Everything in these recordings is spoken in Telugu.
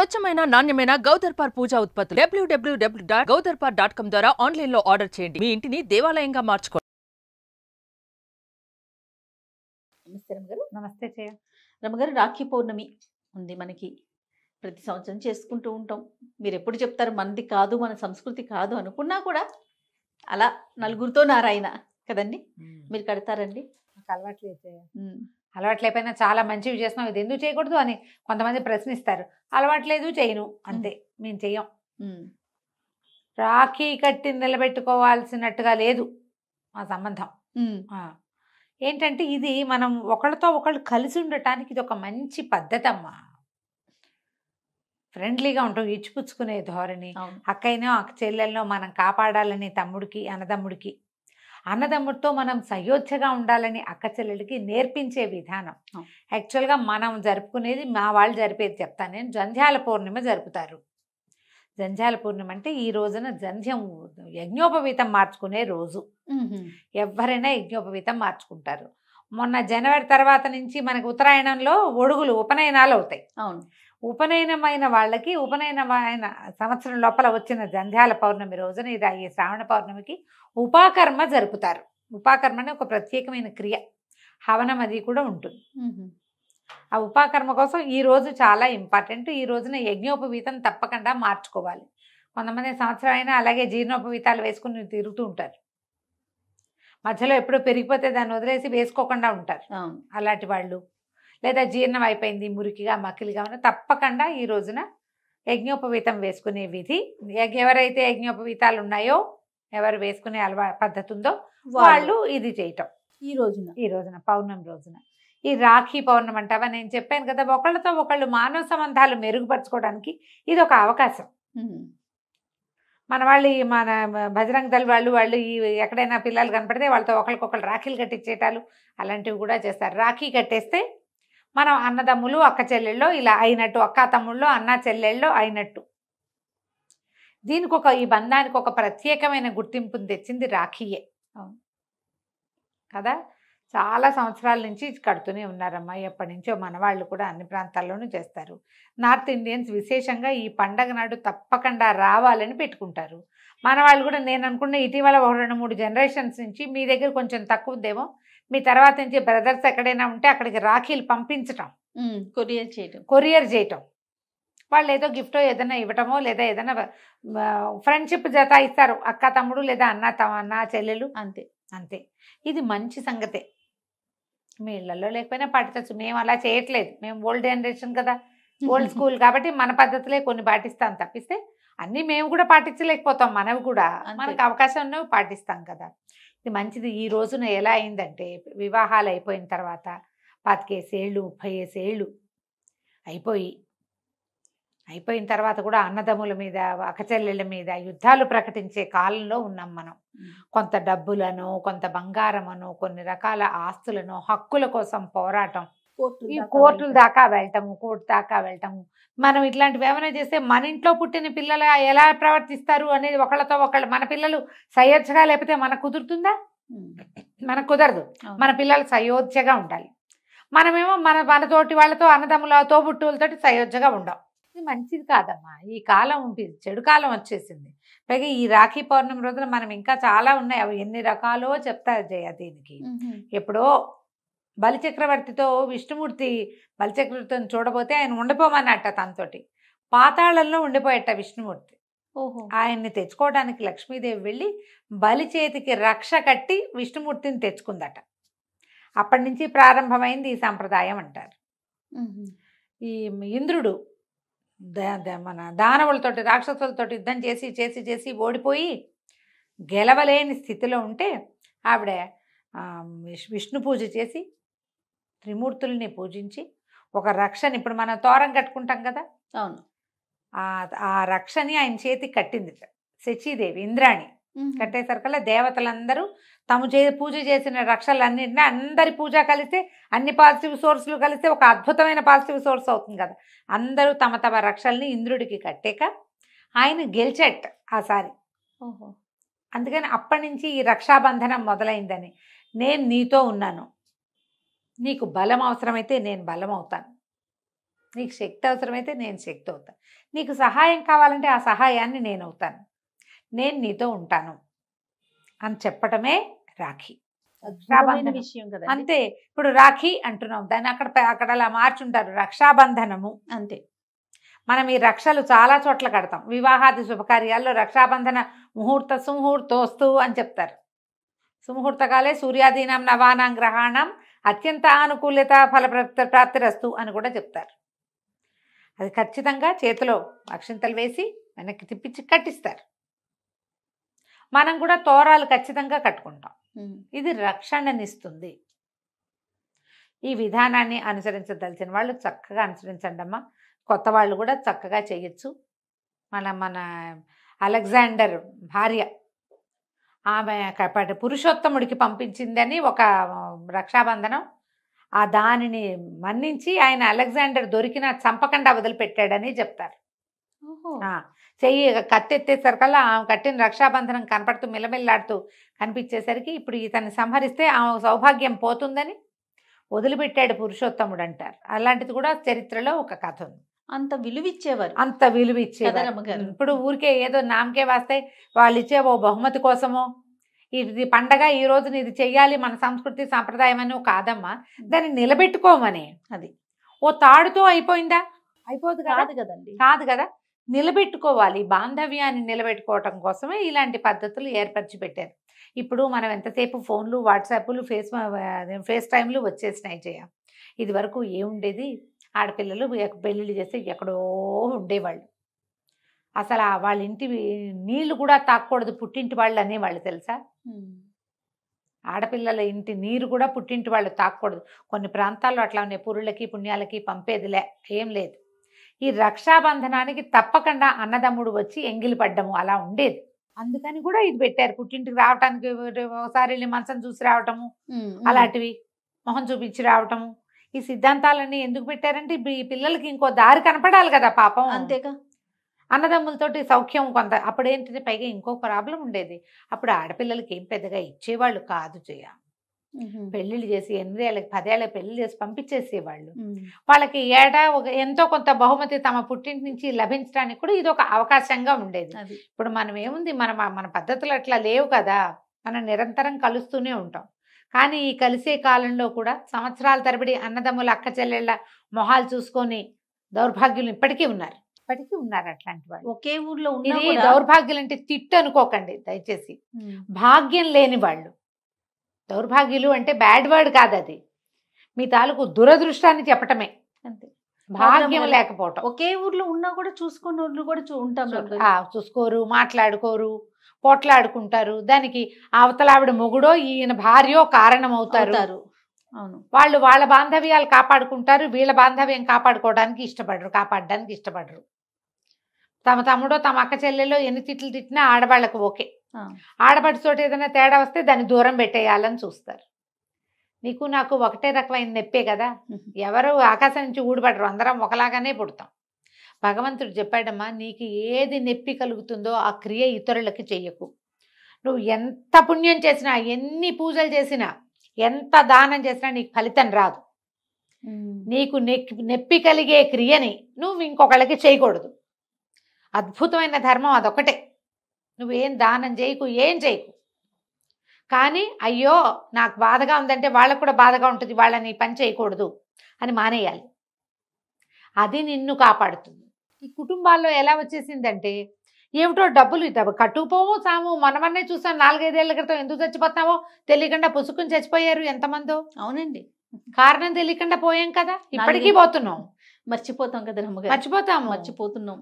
స్వచ్ఛమైన నాణ్యమైన గౌదర్పార్ పూజా ఉత్పత్తులు www.gaudarpar.com ద్వారా ఆన్లైన్ లో ఆర్డర్ చేయండి. మీ ఇంటిని దేవాలయంగా మార్చుకోండి. నమస్తే రమగారు. నమస్తే చేయ. రమగారు, రాఖీ పౌర్ణమి ఉంది మనకి. ప్రతి సంవత్సరం చేసుకుంటూ ఉంటాం. మీరు ఎప్పుడు చెప్తారు మనది కాదు, మన సంస్కృతి కాదు అనుకున్నా కూడా అలా నలుగురితో నారాయణ కదండి. మీరు కడతారండి? నాకు అలవాట్లేదు చేయ. అలవాట్లేకపోయినా చాలా మంచివి చేస్తున్నాం, ఇది ఎందుకు చేయకూడదు అని కొంతమంది ప్రశ్నిస్తారు. అలవాట్లేదు, చేయను, అంతే. మేము చెయ్యం. రాఖీ కట్టి నిలబెట్టుకోవాల్సినట్టుగా లేదు మా సంబంధం. ఏంటంటే ఇది మనం ఒకళ్ళతో ఒకళ్ళు కలిసి ఉండటానికి ఇది ఒక మంచి పద్ధతి అమ్మా. ఫ్రెండ్లీగా ఉంటాం, ఇచ్చిపుచ్చుకునే ధోరణి. అక్కైనో అక్క చెల్లెల్లో మనం కాపాడాలని తమ్ముడికి, అన్నదమ్ముడికి, అన్నదమ్ముడితో మనం సయోధ్యగా ఉండాలని అక్క చెల్లెలకి నేర్పించే విధానం. యాక్చువల్గా మనం జరుపుకునేది, మా వాళ్ళు జరిపేది చెప్తాను నేను. జంధ్యాల పౌర్ణిమ జరుపుతారు. జంధ్యాల పూర్ణిమ అంటే ఈ రోజున జంధ్యం యజ్ఞోపవీతం మార్చుకునే రోజు. ఎవరైనా యజ్ఞోపవీతం మార్చుకుంటారు. మొన్న జనవరి తర్వాత నుంచి మనకు ఉత్తరాయణంలో ఒడుగులు, ఉపనయనాలు అవుతాయి. అవును. ఉపనయనమైన వాళ్ళకి, ఉపనయనమైన సంవత్సరం లోపల వచ్చిన జంధ్యాల పౌర్ణమి రోజున ఈ శ్రావణ పౌర్ణమికి ఉపాకర్మ జరుపుతారు. ఉపాకర్మ అనే ఒక ప్రత్యేకమైన క్రియ, హవనం అది కూడా ఉంటుంది. ఆ ఉపాకర్మ కోసం ఈ రోజు చాలా ఇంపార్టెంట్. ఈ రోజున యజ్ఞోపవీతం తప్పకుండా మార్చుకోవాలి. కొంతమంది సంవత్సరం అయినా అలాగే జీర్ణోపవీతాలు వేసుకుని తిరుగుతూ ఉంటారు. మధ్యలో ఎప్పుడో పెరిగిపోతే దాన్ని వదిలేసి వేసుకోకుండా ఉంటారు. అలాంటి వాళ్ళు, లేదా జీర్ణం అయిపోయింది మురికిగా మకిలిగా ఉన్న, తప్పకుండా ఈ రోజున యజ్ఞోపవీతం వేసుకునే విధి. ఎవరైతే యజ్ఞోపవీతాలు ఉన్నాయో, ఎవరు వేసుకునే పద్ధతి ఉందో వాళ్ళు ఇది చేయటం. ఈ రోజున పౌర్ణమి రోజున. ఈ రాఖీ పౌర్ణమి అంటావా, నేను చెప్పాను కదా, ఒకళ్ళతో ఒకళ్ళు మానవ సంబంధాలు మెరుగుపరచుకోవడానికి ఇది ఒక అవకాశం. మన వాళ్ళు, మన బజరంగ దళ వాళ్ళు ఈ ఎక్కడైనా పిల్లలు కనపడితే వాళ్ళతో ఒకరికొకళ్ళు రాఖీలు కట్టించేటాలు అలాంటివి కూడా చేస్తారు. రాఖీ కట్టేస్తే మనం అన్నదమ్ములు, అక్క చెల్లెళ్ళు ఇలా అయినట్టు, అక్క తమ్ముళ్ళు, అన్న చెల్లెళ్ళు అయినట్టు. దీనికి ఈ బంధానికి ఒక ప్రత్యేకమైన గుర్తింపుని తెచ్చింది రాఖీయే కదా. చాలా సంవత్సరాల నుంచి కడుతూనే ఉన్నారమ్మా. ఎప్పటి నుంచో మన వాళ్ళు కూడా అన్ని ప్రాంతాల్లోనూ చేస్తారు. నార్త్ ఇండియన్స్ విశేషంగా ఈ పండగ నాడు తప్పకుండా రావాలని పెట్టుకుంటారు. మన వాళ్ళు కూడా, నేను అనుకున్న ఇటీవల 2-3 జనరేషన్స్ నుంచి, మీ దగ్గర కొంచెం తక్కువ ఉందేమో, మీ తర్వాత నుంచి బ్రదర్స్ ఎక్కడైనా ఉంటే అక్కడికి రాఖీలు పంపించటం, కొరియర్ చేయటం. వాళ్ళు ఏదో గిఫ్టో ఏదైనా ఇవ్వటమో, లేదా ఏదైనా ఫ్రెండ్షిప్ జత ఇస్తారు, అక్క తమ్ముడు లేదా అన్న చెల్లెలు, అంతే. ఇది మంచి సంగతే. మీ ఇళ్లలో లేకపోయినా పాటించచ్చు. మేము అలా చేయట్లేదు. మేము ఓల్డ్ జనరేషన్ కదా, ఓల్డ్ స్కూల్ కాబట్టి మన పద్ధతులే కొన్ని పాటిస్తాం తప్పిస్తే అన్నీ మేము కూడా పాటించలేకపోతాం. మనవి కూడా మనకు అవకాశం ఉన్నవి పాటిస్తాం కదా. ఇది మంచిది. ఈ రోజున ఎలా అయిందంటే, వివాహాలు అయిపోయిన తర్వాత 25 ఏళ్ళు 30 ఏళ్ళు అయిపోయిన తర్వాత కూడా అన్నదమ్ముల మీద, అక్కచెల్లెళ్ళ మీద యుద్ధాలు ప్రకటించే కాలంలో ఉన్నాం మనం. కొంత డబ్బులను, కొంత బంగారమును, కొన్ని రకాల ఆస్తులను, హక్కుల కోసం పోరాటం, ఈ కోర్టుల దాకా వెళ్ళటము, కోర్టు దాకా వెళ్ళటము. మనం ఇట్లాంటివి ఏమైనా చేస్తే మన ఇంట్లో పుట్టిన పిల్లలు ఎలా ప్రవర్తిస్తారు అనేది ఒకళ్ళతో ఒకళ్ళు, మన పిల్లలు సయోధ్యగా లేకపోతే మనకు కుదురుతుందా? మనకు కుదరదు. మన పిల్లలు సయోధ్యగా ఉండాలి. మనమేమో మనతోటి వాళ్ళతో, అన్నదమ్ముల తోబుట్టువులతోటి సయోధ్యగా ఉండం. ఇది మంచిది కాదమ్మా. ఈ కాలం చెడు కాలం వచ్చేసింది. పైగా ఈ రాఖీ పౌర్ణమి రోజున మనం ఇంకా చాలా ఉన్నాయి, అవి ఎన్ని రకాలో చెప్తారు జయ. దీనికి ఎప్పుడో బలిచక్రవర్తితో విష్ణుమూర్తి, బలిచక్రవర్తిని చూడబోతే ఆయన ఉండిపోమన్నట్ట, తనతోటి పాతాళంలో ఉండిపోయట విష్ణుమూర్తి. ఆయన్ని తెచ్చుకోవడానికి లక్ష్మీదేవి వెళ్ళి బలి చేతికి రక్ష కట్టి విష్ణుమూర్తిని తెచ్చుకుందట. అప్పటి నుంచి ప్రారంభమైంది ఈ సంప్రదాయం అంటారు. ఈ ఇంద్రుడు మన దానవులతోటి, రాక్షసులతోటి యుద్ధం చేసి చేసి చేసి ఓడిపోయి గెలవలేని స్థితిలో ఉంటే ఆవిడ విష్ణు పూజ చేసి, త్రిమూర్తుల్ని పూజించి, ఒక రక్షని, ఇప్పుడు మనం తోరం కట్టుకుంటాం కదా, అవును, ఆ రక్షని ఆయన చేతికి కట్టింది శచీదేవి, ఇంద్రాణి. కట్టేసరికల్లా దేవతలందరూ తాము పూజ చేసిన రక్షలన్నింటినీ, అందరి పూజ కలిస్తే, అన్ని పాజిటివ్ సోర్స్లు కలిస్తే ఒక అద్భుతమైన పాజిటివ్ సోర్స్ అవుతుంది కదా. అందరూ తమ తమ రక్షల్ని ఇంద్రుడికి కట్టాక ఆయన గెలిచేట ఆసారి. అందుకని అప్పటి నుంచి ఈ రక్షాబంధనం మొదలైందని. నేను నీతో ఉన్నాను, నీకు బలం అవసరమైతే నేను బలం అవుతాను, నీకు శక్తి అవసరమైతే నేను శక్తి అవుతాను, నీకు సహాయం కావాలంటే ఆ సహాయాన్ని నేను అవుతాను, నేను నీతో ఉంటాను అని చెప్పటమే రాఖీ. అద్భుతమైన విషయం కదా. అంతే. ఇప్పుడు రాఖీ అంటున్నాం, దాన్ని అక్కడ అలా మార్చుంటారు రక్షాబంధనము. అంతే. మనం ఈ రక్షలు చాలా చోట్ల కడతాం. వివాహాది శుభకార్యాల్లో రక్షాబంధన ముహూర్త సుముహూర్తోస్తు అని చెప్తారు. సుముహూర్తకాలే సూర్యాదీనం నవానాం గ్రహాణం అత్యంత అనుకూలత ఫల ప్రాప్తిరస్తు అని కూడా చెప్తారు. అది ఖచ్చితంగా చేతిలో అక్షింతలు వేసి వెనక్కి తిప్పించి కట్టిస్తారు. మనం కూడా తోరాలు ఖచ్చితంగా కట్టుకుంటాం. ఇది రక్షణనిస్తుంది. ఈ విధానాన్ని అనుసరించదలిచిన వాళ్ళు చక్కగా అనుసరించండి అమ్మా. కొత్త వాళ్ళు కూడా చక్కగా చేయొచ్చు. మన అలెగ్జాండర్ భార్య ఆమె పురుషోత్తముడికి పంపించిందని ఒక రక్షాబంధనం, ఆ దానిని మన్నించి ఆయన అలెగ్జాండర్ దొరికిన చంపకుండా వదిలిపెట్టాడని చెప్తారు. చెయ్యి కత్తెత్తేసరికల్లా ఆమె కట్టిన రక్షాబంధనం కనపడుతూ మిలమిల్లాడుతూ కనిపించేసరికి ఇప్పుడు ఇతన్ని సంహరిస్తే ఆమె సౌభాగ్యం పోతుందని వదిలిపెట్టాడు పురుషోత్తముడు అంటారు. అలాంటిది కూడా చరిత్రలో ఒక కథ ఉంది. అంత విలువిచ్చేవారు, అంత విలువిచ్చేవారు. ఇప్పుడు ఊరికే ఏదో నామకే వాస్తే వాళ్ళు ఇచ్చే ఓ బహుమతి కోసమో ఇది పండగ ఈ రోజున ఇది చెయ్యాలి మన సంస్కృతి సాంప్రదాయం అని కాదమ్మా, దాన్ని నిలబెట్టుకోమని. అది ఓ తాడుతో అయిపోయిందా? అయిపోదు కదండి. కాదు కదా, నిలబెట్టుకోవాలి. బాంధవ్యాన్ని నిలబెట్టుకోవటం కోసమే ఇలాంటి పద్ధతులు ఏర్పరిచి పెట్టారు. ఇప్పుడు మనం ఎంతసేపు ఫోన్లు వాట్సాప్లు ఫేస్ టైంలు వచ్చేసినాయి చేయం. ఇది వరకు ఏముండేది, ఆడపిల్లలు పెళ్ళిళ్ళు చేస్తే ఎక్కడో ఉండేవాళ్ళు. అసలు వాళ్ళ ఇంటి నీళ్లు కూడా తాకూడదు పుట్టింటి వాళ్ళు అనేవాళ్ళు తెలుసా. ఆడపిల్లల ఇంటి నీరు కూడా పుట్టింటి వాళ్ళు తాకూడదు. కొన్ని ప్రాంతాల్లో అట్లా ఉన్నాయి, పురుళ్ళకి పుణ్యాలకి పంపేదిలే, ఏం లేదు. ఈ రక్షాబంధనానికి తప్పకుండా అన్నదమ్ముడు వచ్చి ఎంగిలి పడ్డము అలా ఉండేది. అందుకని కూడా ఇది పెట్టారు. పుట్టింటికి రావటానికి ఒకసారి వెళ్ళి మంచం చూసి రావటము, అలాంటివి మొహం చూపించి రావటము. ఈ సిద్ధాంతాలన్నీ ఎందుకు పెట్టారంటే ఈ పిల్లలకి ఇంకో దారి కనపడాలి కదా పాపం. అంతేగా. అన్నదమ్ములతోటి సౌఖ్యం కొంత. అప్పుడేంటంటే పైగా ఇంకో ప్రాబ్లం ఉండేది, అప్పుడు ఆడపిల్లలకి ఏం పెద్దగా ఇచ్చేవాళ్ళు కాదు చేయ. పెళ్ళిళ్ళు చేసి 8 ఏళ్ళకి 10 ఏళ్ళకి పెళ్లి చేసి పంపించేసేవాళ్ళు. వాళ్ళకి ఏటా ఎంతో కొంత బహుమతి తమ పుట్టింటి నుంచి లభించడానికి కూడా ఇది ఒక అవకాశంగా ఉండేది. ఇప్పుడు మనం ఏముంది, మన పద్ధతులు అట్లా లేవు కదా, మనం నిరంతరం కలుస్తూనే ఉంటాం. కానీ ఈ కలిసే కాలంలో కూడా సంవత్సరాల తరబడి అన్నదమ్ముల అక్క చెల్లెళ్ళ మొహాలు చూసుకొని దౌర్భాగ్యులు ఇప్పటికీ ఉన్నారు అట్లాంటి వాళ్ళు. ఒకే ఊర్లో ఇది దౌర్భాగ్యులు అంటే తిట్టు అనుకోకండి దయచేసి. భాగ్యం లేని వాళ్ళు. దౌర్భాగ్యులు అంటే బ్యాడ్ వర్డ్ కాదు, అది మీ తాలూకు దురదృష్టాన్ని చెప్పటమే. అంతే. భాగ్యం లేకపోవటం. ఒకే ఊర్లో ఉన్నా కూడా చూసుకున్న ఊర్లు కూడా ఉంటాం, చూసుకోరు, మాట్లాడుకోరు, పోట్లాడుకుంటారు. దానికి అవతలావిడ మొగుడో ఈయన భార్యో కారణం అవుతారు. అవును. వాళ్ళు వాళ్ళ బాంధవ్యాలు కాపాడుకుంటారు, వీళ్ళ బాంధవ్యం కాపాడడానికి ఇష్టపడరు. తమ తమ్ముడో తమ అక్క చెల్లెలో ఎన్ని తిట్లు తిట్టినా ఆడవాళ్ళకు ఓకే. ఆడపడితోటి ఏదైనా తేడా వస్తే దాన్ని దూరం పెట్టేయాలని చూస్తారు. నీకు నాకు ఒకటే రకమైన నెప్పే కదా, ఎవరు ఆకాశం నుంచి ఊడిపడరు, అందరం ఒకలాగానే పుడతాం. భగవంతుడు చెప్పాడమ్మా, నీకు ఏది నొప్పి కలుగుతుందో ఆ క్రియ ఇతరులకి చెయ్యకు. నువ్వు ఎంత పుణ్యం చేసినా, ఎన్ని పూజలు చేసినా, ఎంత దానం చేసినా నీకు ఫలితం రాదు. నీకు నొప్పి కలిగే క్రియని నువ్వు ఇంకొకళ్ళకి చేయకూడదు. అద్భుతమైన ధర్మం అదొకటే. నువ్వేం దానం చేయకు, ఏం చేయకు. కానీ అయ్యో నాకు బాధగా ఉందంటే వాళ్ళకు కూడా బాధగా ఉంటుంది, వాళ్ళని పని చేయకూడదు అని మానేయాలి. అది నిన్ను కాపాడుతుంది. ఈ కుటుంబాల్లో ఎలా వచ్చేసిందంటే, ఏమిటో డబ్బులు కట్టుకుపోము సాము. మనమన్నే చూసాం 4-5 ఏళ్ల క్రితం, ఎందుకు చచ్చిపోతామో తెలియకుండా పుసుకుని చచ్చిపోయారు ఎంతమందో. అవునండి, కారణం తెలియకుండా పోయాం కదా, ఇప్పటికీ పోతున్నాం. మర్చిపోతాం కదా,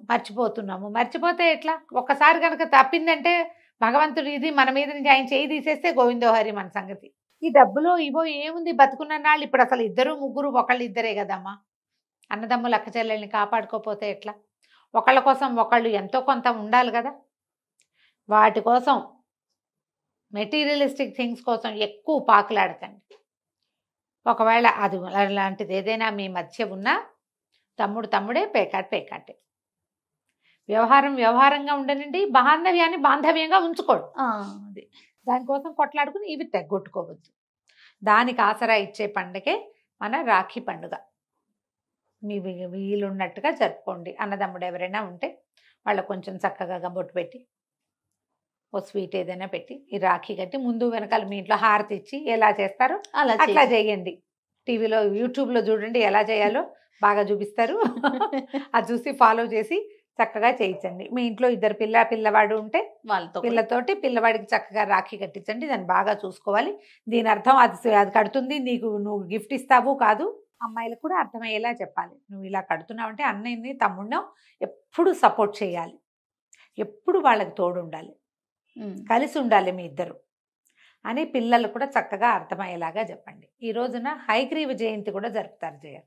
మర్చిపోతున్నాము. మర్చిపోతే ఎట్లా? ఒక్కసారి కనుక తప్పిందంటే భగవంతుడు ఇది మన మీద నుంచి ఆయన చేయి తీసేస్తే గోవిందోహరి మన సంగతి. ఈ డబ్బులో ఇవో ఏముంది, బతుకున్న నాళ్ళు ఇప్పుడు అసలు 2-3 ఒకళ్ళు ఇద్దరే కదమ్మా. అన్నదమ్ములు అక్క చెల్లెల్ని కాపాడుకోపోతే ఎట్లా? ఒకళ్ళ కోసం ఒకళ్ళు ఎంతో కొంత ఉండాలి కదా. వాటి కోసం, మెటీరియలిస్టిక్ థింగ్స్ కోసం ఎక్కువ పాకులాడకండి. ఒకవేళ అది అలాంటిది ఏదైనా మీ మధ్య ఉన్నా తమ్ముడే, పేకాటే. వ్యవహారంగా ఉండనండి, బాంధవ్యాన్ని బాంధవ్యంగా ఉంచుకోడు. అది దానికోసం కొట్లాడుకుని ఇవి తెగొట్టుకోవద్దు. దానికి ఆసరా ఇచ్చే పండుగే మన రాఖీ పండుగ. మీ వీలున్నట్టుగా జరుపుకోండి. అన్నదమ్ముడు ఎవరైనా ఉంటే వాళ్ళకు కొంచెం చక్కగా బొట్టు పెట్టి ఓ స్వీట్ ఏదైనా పెట్టి ఈ రాఖీ కట్టి ముందు వెనకాల మీ ఇంట్లో హారతి ఇచ్చి ఎలా చేస్తారో అలా అట్లా చేయండి. టీవీలో యూట్యూబ్లో చూడండి ఎలా చేయాలో బాగా చూపిస్తారు. అది చూసి ఫాలో చేసి చక్కగా చేయించండి. మీ ఇంట్లో ఇద్దరు పిల్లవాడు ఉంటే వాళ్ళతో పిల్లతోటి పిల్లవాడికి చక్కగా రాఖీ కట్టించండి. దాన్ని బాగా చూసుకోవాలి. దీని అర్థం అది కడుతుంది నీకు, నువ్వు గిఫ్ట్ ఇస్తావు కాదు. అమ్మాయిలకు కూడా అర్థమయ్యేలా చెప్పాలి. నువ్వు ఇలా కడుతున్నావు అంటే అన్నయ్యని తమ్ముడినో ఎప్పుడు సపోర్ట్ చేయాలి, ఎప్పుడు వాళ్ళకి తోడు ఉండాలి, కలిసి ఉండాలి మీ ఇద్దరు అని పిల్లలు కూడా చక్కగా అర్థమయ్యేలాగా చెప్పండి. ఈ రోజున హయగ్రీవ జయంతి కూడా జరుపుతారు జయ.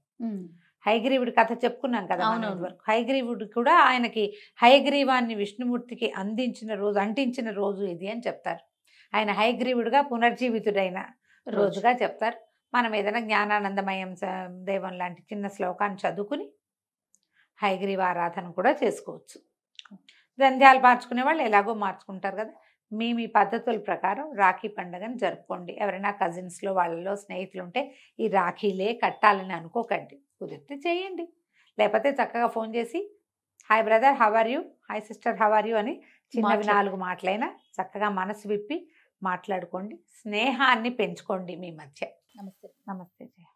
హయగ్రీవుడి కథ చెప్పుకున్నాం కదా మనం ఇదివరకు. హయగ్రీవుడు కూడా ఆయనకి హయగ్రీవాన్ని విష్ణుమూర్తికి అంటించిన రోజు ఇది అని చెప్తారు. ఆయన హయగ్రీవుడిగా పునర్జీవితుడైన రోజుగా చెప్తారు. మనం ఏదైనా జ్ఞానానందమయం దేవం లాంటి చిన్న శ్లోకాన్ని చదువుకుని హయగ్రీవ ఆరాధన కూడా చేసుకోవచ్చు. జంధ్యాలు మార్చుకునే వాళ్ళు ఎలాగో మార్చుకుంటారు కదా. మీ పద్ధతుల ప్రకారం రాఖీ పండుగను జరుపుకోండి. ఎవరైనా కజిన్స్లో వాళ్ళలో స్నేహితులు ఉంటే ఈ రాఖీలే కట్టాలని అనుకోకండి, కుదిరితే చేయండి. లేకపోతే చక్కగా ఫోన్ చేసి hi brother how are you, hi sister how are you అని చిన్నవి 4 మాటలైనా చక్కగా మనసు విప్పి మాట్లాడుకోండి. స్నేహాన్ని పెంచుకోండి మీ మధ్య. నమస్తే. నమస్తే జయ.